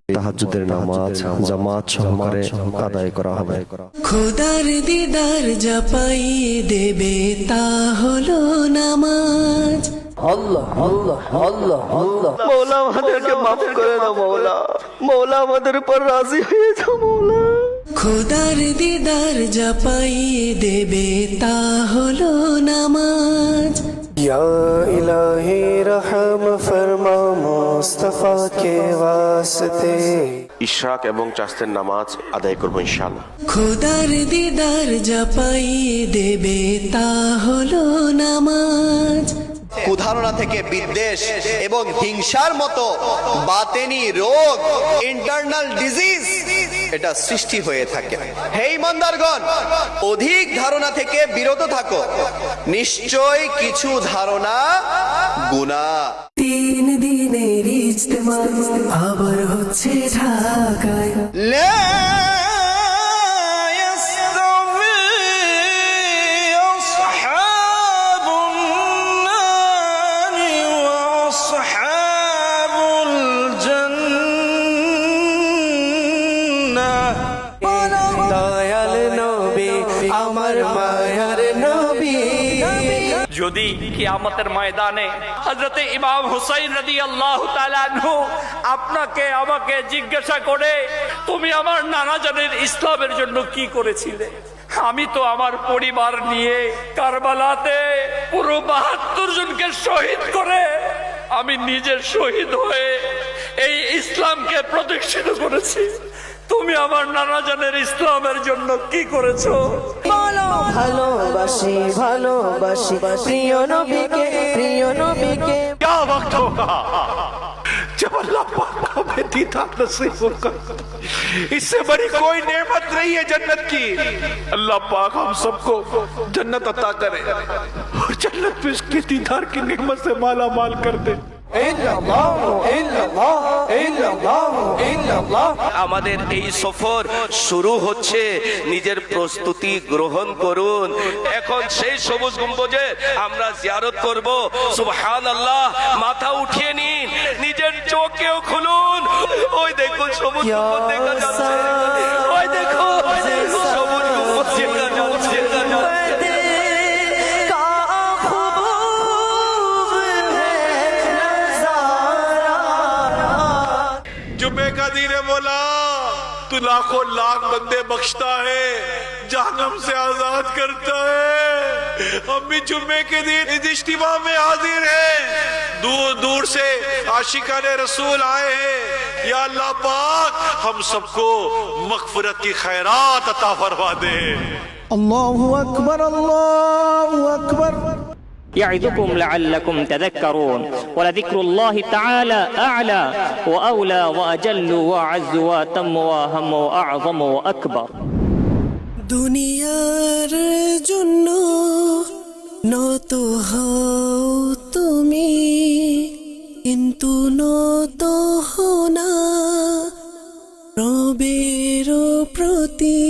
তাহাজ্জুদের নামাজ জামাত সহকারে আদায় করা হবে। খোদার দিদার যা পাইয়ে দেবে তা হলো নামাজ। আল্লাহ আল্লাহ আল্লাহ আল্লাহ। মৌলা আমাদেরকে মাফ করে দাও মৌলা, মৌলা আমাদের উপর রাজি হয়ে যাও মৌলা। খোদার দিদার যা পাইয়ে দেবে তা হলো নামাজ। या इलाही रहम फरमा मुस्तफा के वास्ते। ইশরাক এবং চাস্তের নামাজ আদায় করবো ইনশাআল্লাহ। খোদার দিদার যা পাইয়ে দেবে তা হলো নামাজ। কুধারণা থেকে বিদ্বেষ এবং হিংসার মতো বাতেনি রোগ, ইন্টারনাল ডিজিজ এটা সৃষ্টি হয়ে থাকে। হে ইমানদারগণ, অধিক ধারণা থেকে বিরত থাকো, নিশ্চয় কিছু ধারণা গুনাহ। 3 দিনের ইজতেমা আবার হচ্ছে ঢাকায়। দয়াল নবী আমার মায়ার নবী। যদি কিয়ামতের ময়দানে হযরত ইমাম হুসাইন রাদিয়াল্লাহু তাআলা আনহু আপনাকে আমাকে জিজ্ঞাসা করে, তুমি আমার নানা জানের ইসলামের জন্য কি করেছিলে? আমি তো আমার পরিবার নিয়ে কারবালাতে পুরো ৭২ জনকে শহীদ করে আমি নিজের শহীদ হয়ে এই ইসলামকে প্রতিষ্ঠিত করেছি। তুমি আমার নানা জানের ইসলামের জন্য কি করেছো? ভালোবাসি ভালোবাসি প্রিয় নবীকে, প্রিয় নবীকে। क्या वक्त होगा जब अल्लाह पाक को हमें दीदार नसीब होगा। इससे बड़ी कोई नेमत नहीं है जन्नत की। अल्लाह पाक हम सबको जन्नत अता करे और जन्नत में उसके दीदार की नेमत से माला माल कर दे। আমাদের এই সফর শুরু হচ্ছে, নিজের প্রস্তুতি গ্রহণ করুন। এখন সেই সবুজ গম্বুজে আমরা জিয়ারত করব। সুবহানাল্লাহ, মাথা উঠিয়ে নিন, নিজের চোখেও খুলুন। ওই দেখুন সবুজ গম্বুজ দেখা যাচ্ছে, ওই দেখো সবুজ গম্বুজ দেখা যাচ্ছে। जुम्मे का दिन है मौला, तू लाखों लाख बंदे बख्शता है, जहन्नम से आजाद करता है। हम भी जुम्मे के दिन इस इज्तिमा में हाजिर हैं, दूर दूर से आशिकाने रसूल आए हैं। या अल्लाह पाक हम सबको मगफिरत की खैरात अता फरमा दे। अल्लाहु अकबर अल्लाहु अकबर। يعظكم لعلكم تذكرون ولذكر الله تعالى أعلى وأولى وأجل وأعز وأتم وأهم وأعظم وأكبر। দুনিয়ার জন্য নত হও তুমি, কিন্তু নত হও না রবের প্রতি।